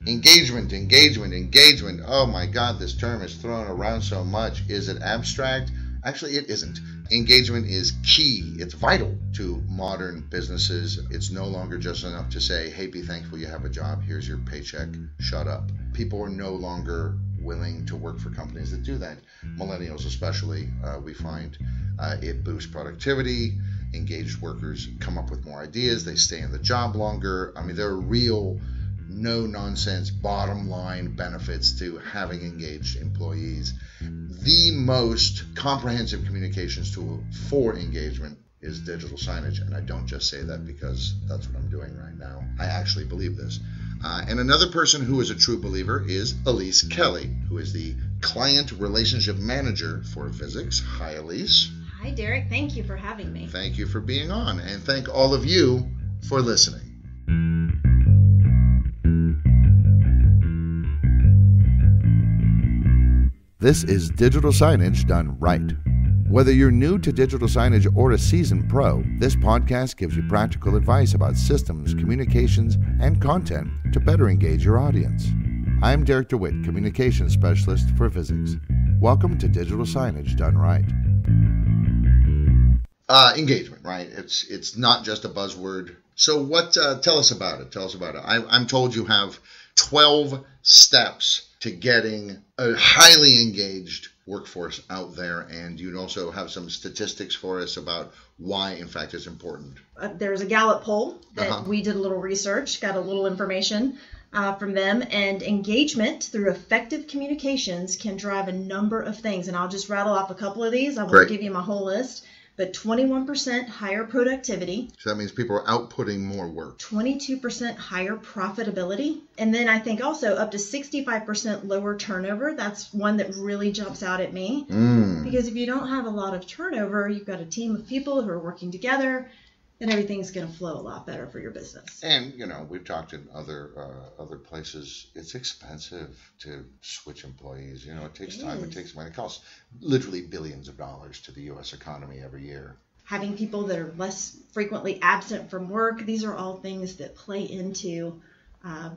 Engagement, engagement, engagement. Oh my God, this term is thrown around so much. Is it abstract? Actually, it isn't. Engagement is key. It's vital to modern businesses. It's no longer just enough to say, hey, be thankful you have a job. Here's your paycheck. Shut up. People are no longer willing to work for companies that do that. Millennials especially, we find it boosts productivity. Engaged workers come up with more ideas. They stay in the job longer. I mean, there are real no-nonsense bottom line benefits to having engaged employees. The most comprehensive communications tool for engagement is digital signage, and I don't just say that because that's what I'm doing right now. I actually believe this. And another person who is a true believer is Ellyce Kelly, who is the Client Relationship Manager for Visix. Hi, Ellyce. Hi, Derek. Thank you for having me. Thank you for being on, and thank all of you for listening. This is digital signage done right. Whether you're new to digital signage or a seasoned pro, this podcast gives you practical advice about systems, communications, and content to better engage your audience. I'm Derek DeWitt, Communications Specialist for Visix. Welcome to Digital Signage Done Right. Engagement, right? It's not just a buzzword. So what? Tell us about it. I'm told you have 12 steps to getting a highly engaged workforce out there, and you'd also have some statistics for us about why, in fact, it's important. There's a Gallup poll that we did a little research, got a little information from them, and engagement through effective communications can drive a number of things, and I'll just rattle off a couple of these. I won't give you my whole list. But 21% higher productivity. So that means people are outputting more work. 22% higher profitability. And then I think also up to 65% lower turnover. That's one that really jumps out at me. Because if you don't have a lot of turnover, you've got a team of people who are working together, then everything's going to flow a lot better for your business. And, we've talked in other places. It's expensive to switch employees. It takes time. It takes money. It costs literally billions of dollars to the U.S. economy every year. Having people that are less frequently absent from work. These are all things that play into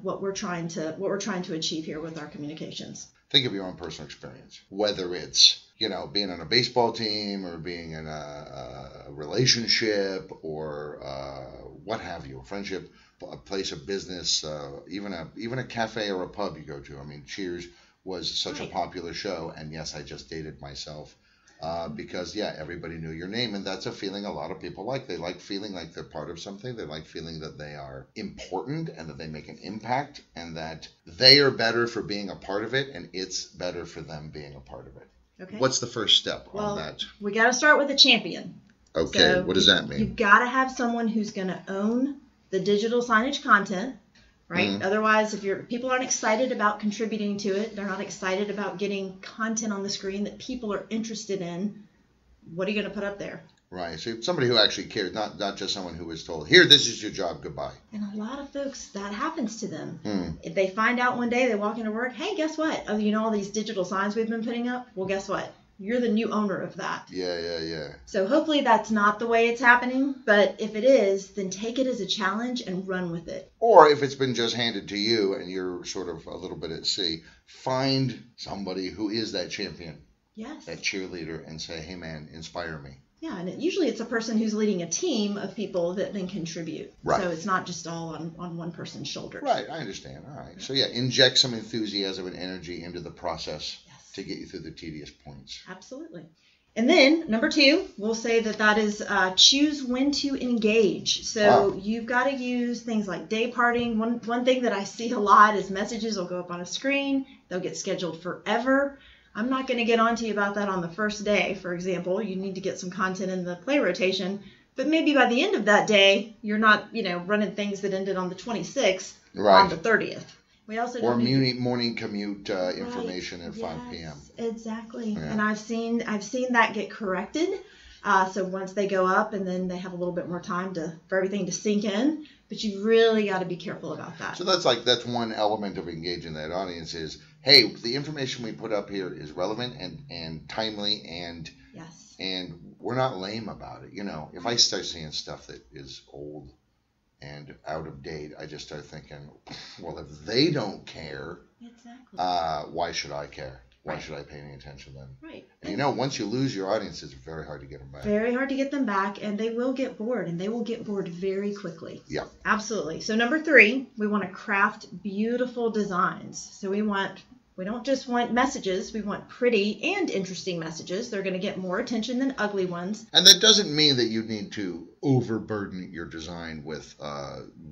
what we're trying to achieve here with our communications. Think of your own personal experience, whether it's being on a baseball team or being in a relationship or what have you, a friendship, a place of business, even a cafe or a pub you go to. I mean, Cheers was such a popular show, and yes, I just dated myself because everybody knew your name, and that's a feeling a lot of people like. They like feeling like they're part of something. They like feeling that they are important and that they make an impact and that they are better for being a part of it, and it's better for them being a part of it. Okay. What's the first step on that? We got to start with a champion. Okay, so what does that mean? You've got to have someone who's going to own the digital signage content, right? Otherwise, if people aren't excited about contributing to it, they're not excited about getting content on the screen that people are interested in, what are you going to put up there? Right. So somebody who actually cares, not just someone who was told, here, this is your job, goodbye. And a lot of folks, that happens to them. If they find out one day, they walk into work, hey, guess what? Oh, all these digital signs we've been putting up? Well, guess what? You're the new owner of that. Yeah. So hopefully that's not the way it's happening. But if it is, then take it as a challenge and run with it. Or if it's been just handed to you and you're sort of a little bit at sea, find somebody who is that champion. Yes. That cheerleader, and say, hey, man, inspire me. Yeah, and usually it's a person who's leading a team of people that then contribute. Right. So it's not just all on one person's shoulders. Right, I understand. All right. So inject some enthusiasm and energy into the process to get you through the tedious points. Absolutely. And then number 2, we'll say that is choose when to engage. So you've got to use things like day parting. One thing that I see a lot is messages will go up on a screen. They'll get scheduled forever. I'm not going to get on to you about that on the first day, for example. You need to get some content in the play rotation. But maybe by the end of that day, you're not, running things that ended on the 26th on the 30th. We also morning commute information at 5 p.m. Exactly. Yeah. And I've seen that get corrected. So once they go up, and then they have a little bit more time for everything to sink in. But you've really got to be careful about that. So that's one element of engaging that audience is, hey, the information we put up here is relevant and timely, and we're not lame about it. If I start seeing stuff that is old and out of date, I just start thinking, well, if they don't care, exactly. Why should I care? Why Right. should I pay any attention then? Right. And you know, once you lose your audience, it's very hard to get them back. Very hard to get them back, and they will get bored, and they will get bored very quickly. Yeah. Absolutely. So number 3, we want to craft beautiful designs. So we don't just want messages, we want pretty and interesting messages. They're going to get more attention than ugly ones. And that doesn't mean that you need to overburden your design with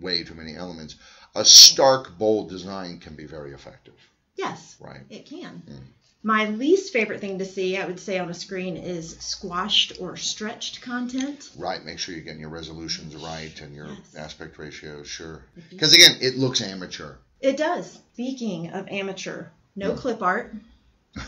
way too many elements. A stark, bold design can be very effective. Yes, Right. it can. Mm. My least favorite thing to see, I would say, on a screen is squashed or stretched content. Right. Make sure you're getting your resolutions right and your Yes. aspect ratios, sure. Because again, it looks amateur. It does. Speaking of amateur, no clip art.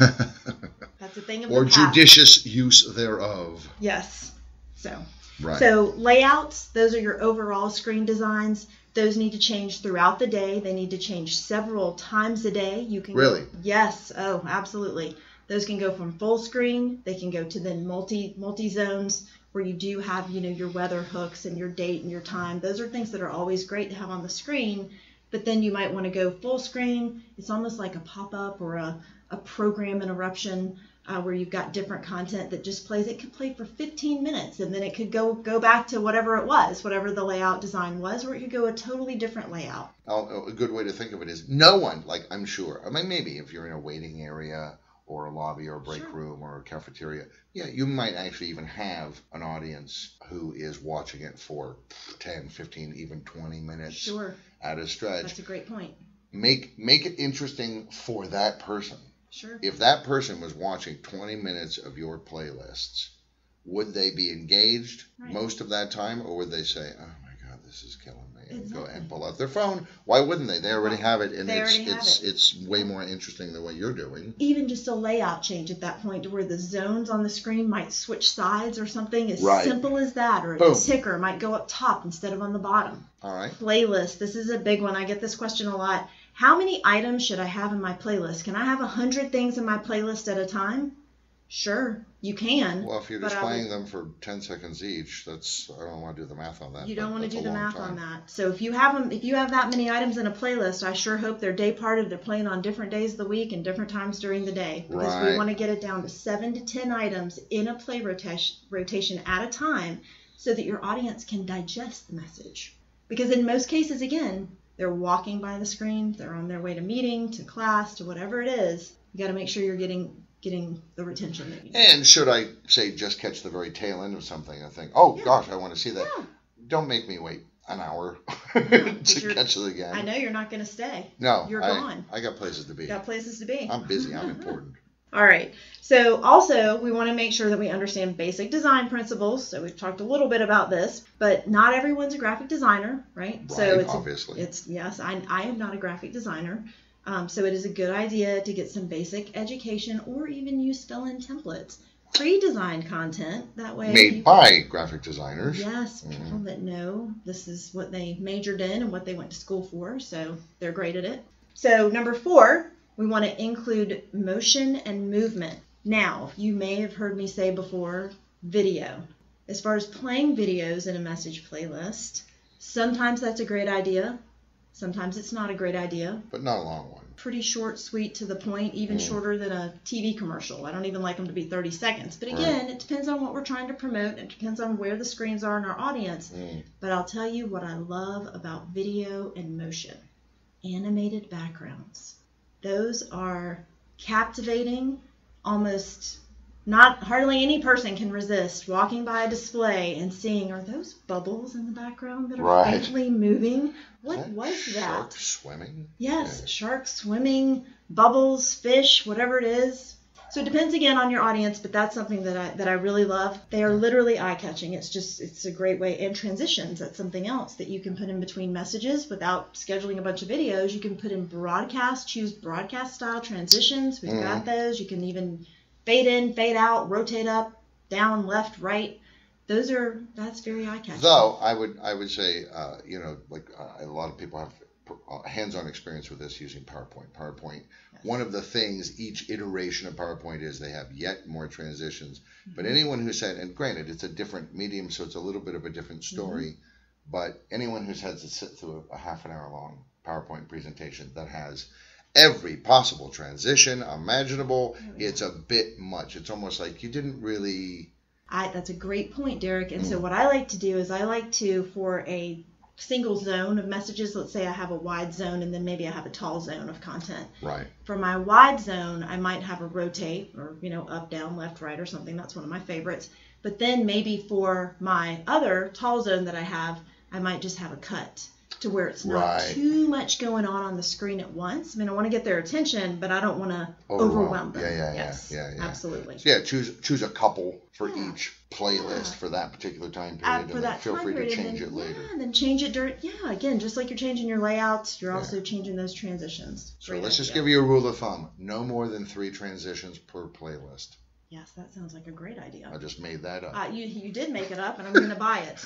That's a thing of Or the past. judicious use thereof. Yes. So Right. layouts, those are your overall screen designs. Those need to change throughout the day. They need to change several times a day. You can Really? Yes. Oh, absolutely. Those can go from full screen. They can go to then multi zones where you do have, your weather hooks and your date and your time. Those are things that are always great to have on the screen. But then you might want to go full screen. It's almost like a pop-up or a program interruption where you've got different content that just plays. It could play for 15 minutes, and then it could go back to whatever it was, whatever the layout design was, or it could go a totally different layout. A good way to think of it is no one, I'm sure, maybe if you're in a waiting area or a lobby or a break Sure. room or a cafeteria, yeah, you might actually even have an audience who is watching it for 10, 15, even 20 minutes Sure. at a stretch. That's a great point. Make it interesting for that person. Sure. If that person was watching 20 minutes of your playlists, would they be engaged Right. most of that time, or would they say, "Oh my God, this is killing me," and go Exactly. and pull out their phone? Why wouldn't they? They already have it, and They already have it. it's way more interesting than what you're doing. Even just a layout change at that point to where the zones on the screen might switch sides or something as Right. simple as that, or Boom. a ticker might go up top instead of on the bottom. All right. Playlist. This is a big one. I get this question a lot. How many items should I have in my playlist? Can I have 100 things in my playlist at a time? Sure, you can. Well, if you're but displaying them for 10 seconds each, I don't want to do the math on that. You don't but want to that's do a the long math time. on that. So if you have that many items in a playlist, I sure hope they're day parted. They're playing on different days of the week and different times during the day, because we Right. want to get it down to 7 to 10 items in a play rotation at a time, so that your audience can digest the message. Because in most cases, again, they're walking by the screen, they're on their way to meeting, to class, to whatever it is. You got to make sure you're getting the retention that you need. And should I say just catch the very tail end of something and think, oh gosh, I want to see that. Yeah. Don't make me wait an hour But to catch it again. I know you're not going to stay. No, You're I gone. I got places to be. You got places to be. I'm busy. I'm important. All right. So also, we want to make sure that we understand basic design principles. So we've talked a little bit about this, but not everyone's a graphic designer, right? Right, So obviously. Yes, I am not a graphic designer. So it is a good idea to get some basic education, or even use fill-in templates. Pre-designed content, that way. Made by graphic designers. Yes, people that know this is what they majored in and what they went to school for, so they're great at it. So number 4, we want to include motion and movement. Now, you may have heard me say before, video. As far as playing videos in a message playlist, sometimes that's a great idea. Sometimes it's not a great idea. But not a long one. Pretty short, sweet, to the point, even shorter than a TV commercial. I don't even like them to be 30 seconds. But again, it depends on what we're trying to promote. It depends on where the screens are in our audience. But I'll tell you what I love about video and motion. Animated backgrounds. Those are captivating. Almost hardly any person can resist walking by a display and seeing, are those bubbles in the background that are faintly moving? What was that? Sharks swimming? Yes, sharks swimming, bubbles, fish, whatever it is. So it depends again on your audience, but that's something that I really love. They are literally eye-catching. It's a great way. And transitions, that's something else that you can put in between messages without scheduling a bunch of videos. You can put in choose broadcast style transitions. We've got those. You can even fade in, fade out, rotate up, down, left, right. That's very eye-catching. Though I would say, a lot of people have hands-on experience with this using PowerPoint. Yes. One of the things each iteration of PowerPoint is they have yet more transitions. But anyone who said, and granted, it's a different medium, so it's a little bit of a different story, But anyone who's had to sit through a half an hour long PowerPoint presentation that has every possible transition imaginable, it's a bit much. It's almost like you didn't really... That's a great point, Derek. And so what I like to do is I like to, for a single zone of messages, let's say I have a wide zone and then maybe I have a tall zone of content. Right. For my wide zone, I might have a rotate or, up, down, left, right or something. That's one of my favorites. But then maybe for my other tall zone that I have, I might just have a cut to where it's not too much going on the screen at once. I mean, I want to get their attention, but I don't want to overwhelm them. Yeah. Absolutely. So choose a couple for each playlist for that particular time period, and then feel free to change it later. Yeah, and then change it during, again, just like you're changing your layouts, you're also changing those transitions. So let's just give you a rule of thumb. No more than 3 transitions per playlist. Yes, that sounds like a great idea. I just made that up. You did make it up, and I'm going to buy it.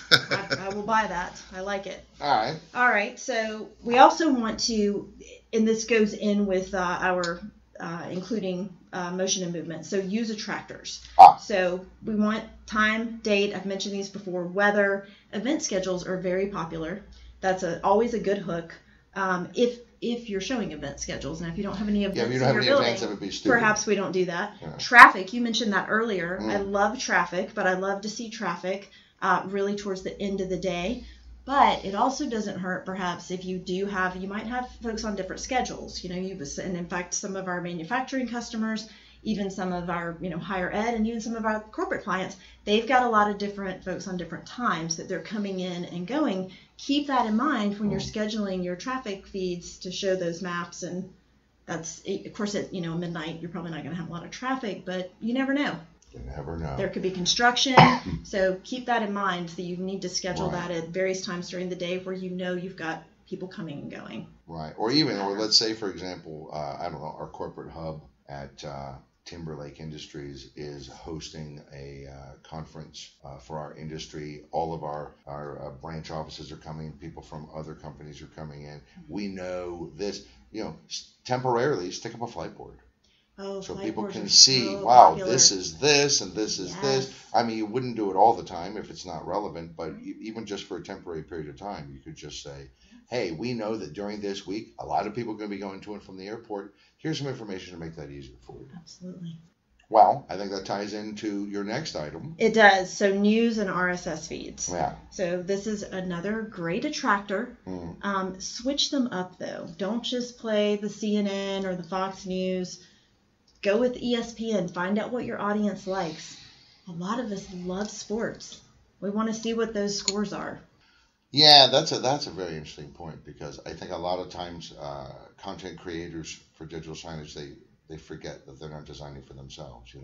I will buy that. I like it. All right. So we also want to, and this goes in with our including motion and movement. So use attractors. So we want time, date. I've mentioned these before. Weather, event schedules are very popular. That's always a good hook. If you're showing event schedules, and if you don't have any events in your building, that would be stupid. Perhaps we don't do that. Traffic, you mentioned that earlier. I love traffic, but I love to see traffic really towards the end of the day. But it also doesn't hurt, perhaps, if you might have folks on different schedules. And in fact, some of our manufacturing customers, even some of our higher ed, and even some of our corporate clients, they've got a lot of different folks on different times that they're coming in and going. Keep that in mind when you're scheduling your traffic feeds to show those maps. And that's, of course, at midnight, you're probably not going to have a lot of traffic, but you never know. You never know. There could be construction, so keep that in mind. That you need to schedule that at various times during the day where you've got people coming and going. Right, or let's say, for example, our corporate hub at Timberlake Industries is hosting a conference for our industry. All of our branch offices are coming. People from other companies are coming in. We know this. Temporarily stick up a flight board. So people can see, popular. This is this and this is this. I mean, you wouldn't do it all the time if it's not relevant, but even just for a temporary period of time, you could just say, hey, we know that during this week, a lot of people are going to be going to and from the airport. Here's some information to make that easier for you. Absolutely. Well, I think that ties into your next item. It does. So news and RSS feeds. Yeah. So this is another great attractor. Switch them up, though. Don't just play the CNN or the Fox News. Go with ESPN. Find out what your audience likes. A lot of us love sports. We want to see what those scores are. Yeah, that's a very interesting point, because I think a lot of times content creators for digital signage, they forget that they're not designing for themselves.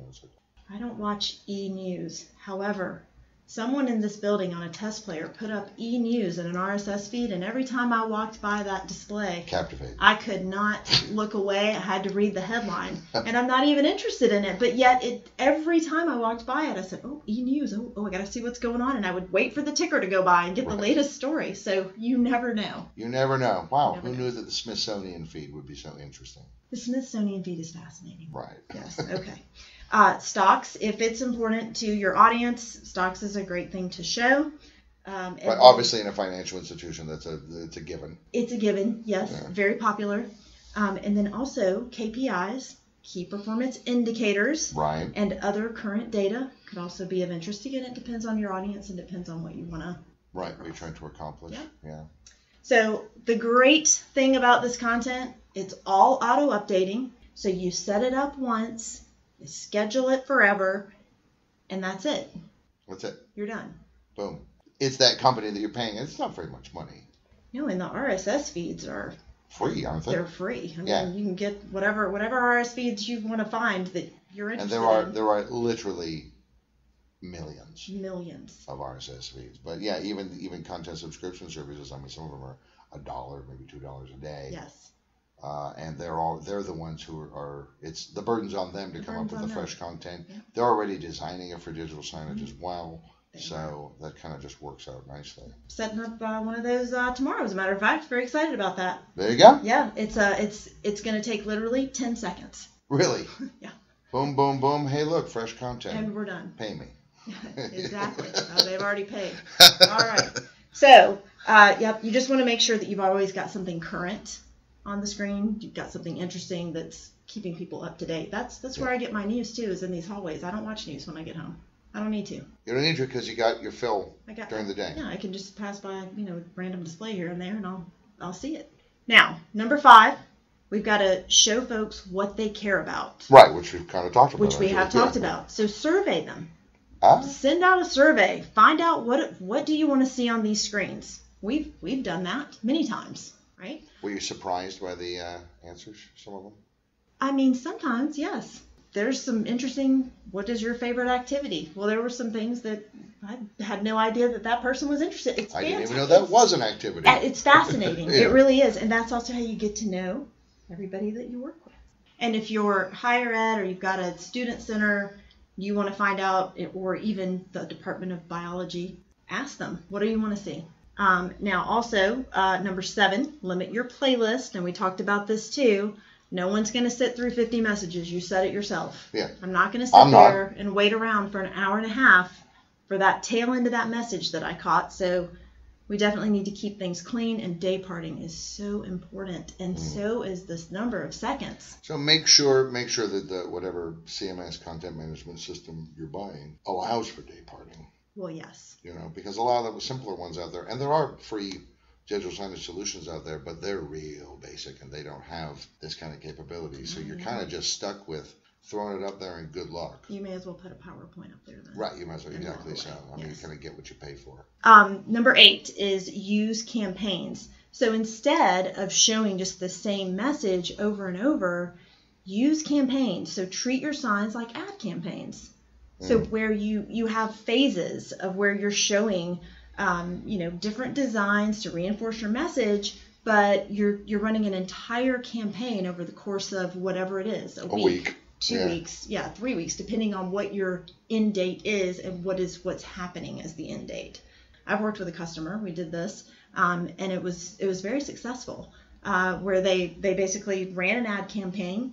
I don't watch E-News. However, someone in this building on a test player put up E-News in an RSS feed, and every time I walked by that display, captivated. I could not look away. I had to read the headline, and I'm not even interested in it. But yet, every time I walked by it, I said, "Oh, E-News! Oh, I got to see what's going on." And I would wait for the ticker to go by and get the latest story. So you never know. You never know. Wow, who knew that the Smithsonian feed would be so interesting? The Smithsonian feed is fascinating. Right. Yes. Okay. Stocks, if it's important to your audience, stocks is a great thing to show. But obviously in a financial institution, it's a given. It's a given, yes. Yeah. Very popular. And then also KPIs, key performance indicators, right, and other current data could also be of interest. Again, it depends on your audience and depends on what you want to. Right, what you're trying to accomplish. Yeah. So the great thing about this content, it's all auto-updating. So you set it up once, you schedule it forever, and that's it. That's it. You're done. Boom. It's that company that you're paying. It's not very much money. No, and the RSS feeds are free, aren't they? They're free. I mean, you can get whatever RSS feeds you want to find that you're interested in. And there are literally millions of RSS feeds. But yeah, even content subscription services. I mean, some of them are $1, maybe $2 a day. Yes. And they're the ones who are it's the burden's on them to come up with the fresh content. Yeah. They're already designing it for digital signage as well, so that kind of just works out nicely. Setting up one of those tomorrow, as a matter of fact. Very excited about that. There you go. Yeah, it's going to take literally 10 seconds. Really? Yeah. Boom, boom, boom. Hey, look, fresh content. And we're done. Pay me. Exactly. They've already paid. All right. So Yep. You just want to make sure that you've always got something current on the screen. You've got something interesting that's keeping people up to date. That's where I get my news too, is in these hallways. I don't watch news when I get home. I don't need to. You don't need to because you got your fill during the day. Yeah, I can just pass by, random display here and there, and I'll see it. Now, number 5, we've got to show folks what they care about. Right, which we've kind of talked about. Which we have talked about. So survey them. Ah. Send out a survey. Find out what do you want to see on these screens. We've done that many times, right? Were you surprised by the answers, some of them? I mean, sometimes, yes. There's some interesting, what is your favorite activity? Well, there were some things that I had no idea that person was interested in. I didn't even know that was an activity. It's fascinating. It really is. And that's also how you get to know everybody that you work with. And if you're higher ed or you've got a student center, you want to find out, or even the Department of Biology, ask them, what do you want to see? Now, also, number 7, limit your playlist. And we talked about this too. No one's going to sit through 50 messages. You said it yourself. Yeah. I'm not going to sit there and wait around for an hour and a half for that tail end of that message that I caught. So we definitely need to keep things clean, and day parting is so important, and so is this number of seconds. So make sure that the whatever CMS, content management system you're buying, allows for day parting. Well, yes. Because a lot of the simpler ones out there, and there are free digital signage solutions out there, but they're real basic and they don't have this kind of capability. So you're kind of just stuck with throwing it up there and good luck. You may as well put a PowerPoint up there then. Right, you might as well, exactly so. I mean, you kind of get what you pay for. Number 8 is use campaigns. So instead of showing just the same message over and over, use campaigns. So treat your signs like ad campaigns. So where you have phases of where you're showing different designs to reinforce your message, but you're running an entire campaign over the course of whatever it is, a week. 2 weeks, 3 weeks, depending on what your end date is and what's happening as the end date. I've worked with a customer. We did this, and it was very successful, where they basically ran an ad campaign.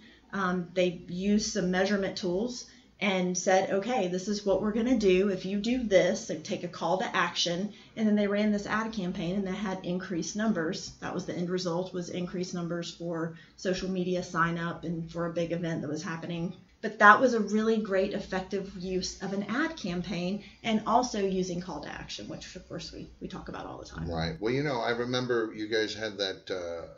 They used some measurement tools and said, okay, this is what we're going to do. If you do this, they take a call to action, and then they ran this ad campaign, and they had increased numbers. That was the end result, was increased numbers for social media sign up and for a big event that was happening. But that was a really great, effective use of an ad campaign, and also using call to action, which of course we talk about all the time. Right. Well, I remember you guys had that,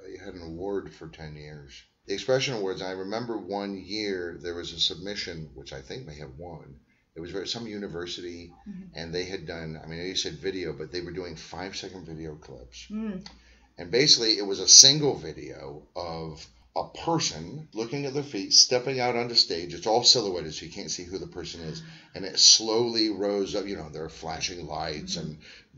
you had an award for 10 years. The Expression Awards, I remember one year there was a submission, which I think may have won. It was some university, and they had done, I mean, you said video, but they were doing 5-second video clips. And basically, it was a single video of a person looking at their feet, stepping out onto stage. It's all silhouetted, so you can't see who the person is. And it slowly rose up. There are flashing lights and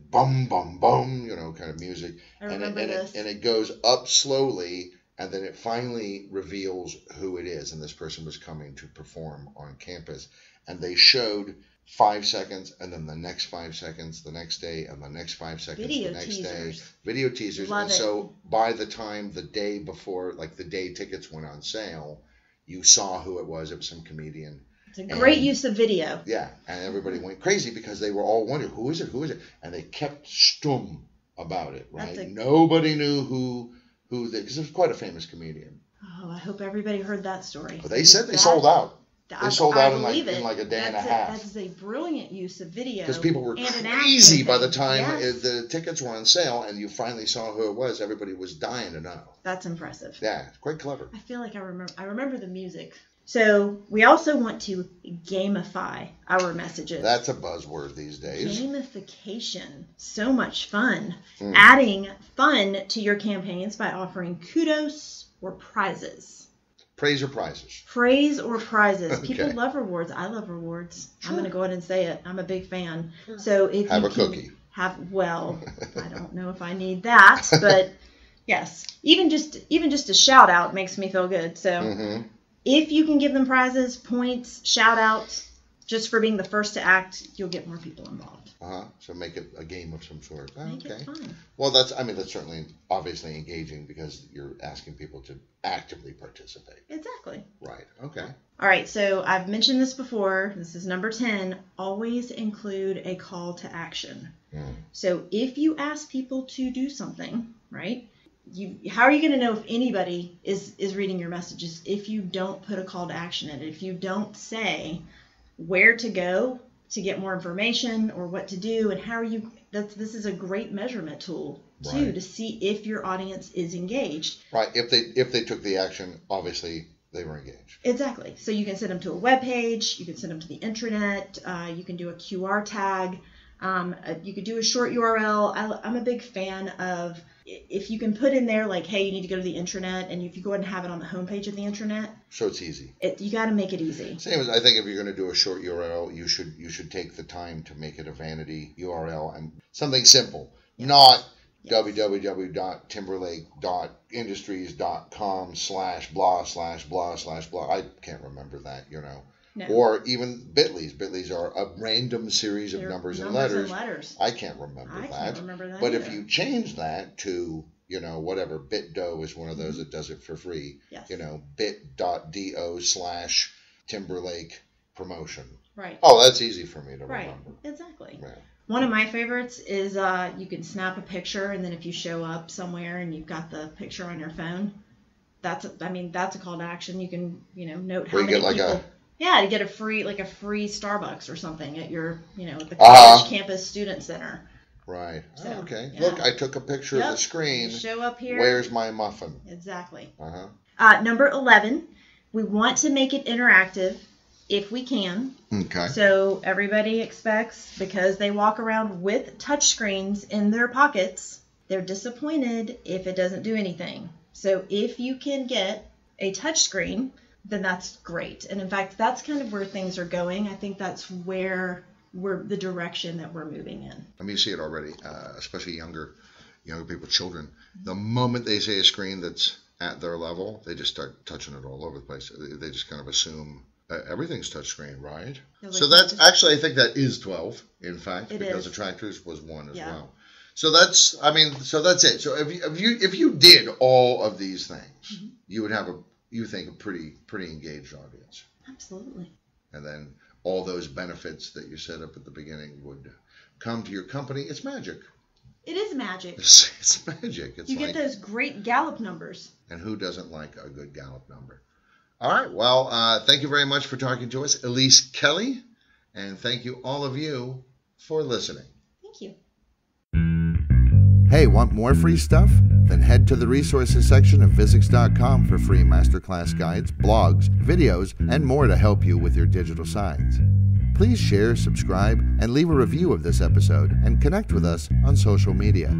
bum, bum, bum, kind of music. I remember this. And it goes up slowly. And then it finally reveals who it is. And this person was coming to perform on campus. And they showed 5 seconds, and then the next 5 seconds the next day, and the next 5 seconds the next day. Video teasers. Love and it. So by the time the day before, like the day tickets went on sale, you saw who it was. It was some comedian. It's a great use of video. Yeah. And everybody went crazy because they were all wondering, who is it? Who is it? And they kept stum about it, right? Nobody knew who because it was quite a famous comedian. Oh, I hope everybody heard that story. But they said they sold out. They sold out in like a day and a half. That is a brilliant use of video. Because people were crazy by the time the tickets were on sale and you finally saw who it was. Everybody was dying to know. That's impressive. Yeah, it's quite clever. I feel like I remember the music. So we also want to gamify our messages. That's a buzzword these days. Gamification. So much fun. Adding fun to your campaigns by offering kudos or prizes. Praise or prizes? Praise or prizes. Okay. People love rewards. I love rewards. Sure. I'm going to go ahead and say it. I'm a big fan. Sure. So if have you a cookie. I don't know if I need that, but yes, even just a shout out makes me feel good. So if you can give them prizes, points, shout outs, just for being the first to act, you'll get more people involved. So make it a game of some sort. Make it fun. Well, that's certainly obviously engaging because you're asking people to actively participate. Exactly. Right. Okay. All right. So I've mentioned this before. This is number 10. Always include a call to action. So if you ask people to do something, right? How are you going to know if anybody is reading your messages if you don't put a call to action in it? If you don't say where to go to get more information or what to do and how are you, this is a great measurement tool too, right, to see if your audience is engaged. Right. If they took the action, obviously they were engaged. Exactly. So you can send them to a web page, you can send them to the intranet, you can do a QR tag, you could do a short URL. I'm a big fan of if you can put in there like, hey, you need to go to the intranet, and if you go ahead and have it on the homepage of the intranet. So it's easy. You got to make it easy. Same as I think if you're going to do a short URL, you should take the time to make it a vanity URL and something simple, not www.timberlake.industries.com/blah/blah/blah/blah. I can't remember that, No. Or even Bitly's. Bitly's are a random series of numbers and letters. I can't remember that. Can't remember that but either. if you change that to, whatever, BitDo is one of those that does it for free. Yes. bit.do/Timberlake promotion. Right. Oh, that's easy for me to remember. Exactly. Yeah. One of my favorites is you can snap a picture, and then if you show up somewhere and you've got the picture on your phone, that's a call to action. You can, note how many people. To get a free Starbucks or something at your, at the college campus student center. Right. So, okay. Yeah. Look, I took a picture of the screen. You show up here. Where's my muffin? Exactly. Uh-huh. Number 11, we want to make it interactive if we can. Okay. So everybody expects, because they walk around with touchscreens in their pockets, they're disappointed if it doesn't do anything. So if you can get a touchscreen, then that's great. And in fact, that's kind of where things are going. I think that's where the direction that we're moving in. I mean, you see it already, especially younger people, children. The moment they see a screen that's at their level, they just start touching it all over the place. They just kind of assume everything's touchscreen, right? So that's actually, I think that is 12, in fact, because attractors was 1 as well. So that's it. So if you did all of these things, you would have a pretty engaged audience. Absolutely. And then all those benefits that you set up at the beginning would come to your company. It's magic. It is magic. It's magic. You get those great Gallup numbers. And who doesn't like a good Gallup number? All right. Well, thank you very much for talking to us, Ellyce Kelly. And thank you, all of you, for listening. Thank you. Hey, want more free stuff? Then head to the resources section of Visix.com for free masterclass guides, blogs, videos, and more to help you with your digital signs. Please share, subscribe, and leave a review of this episode, and connect with us on social media.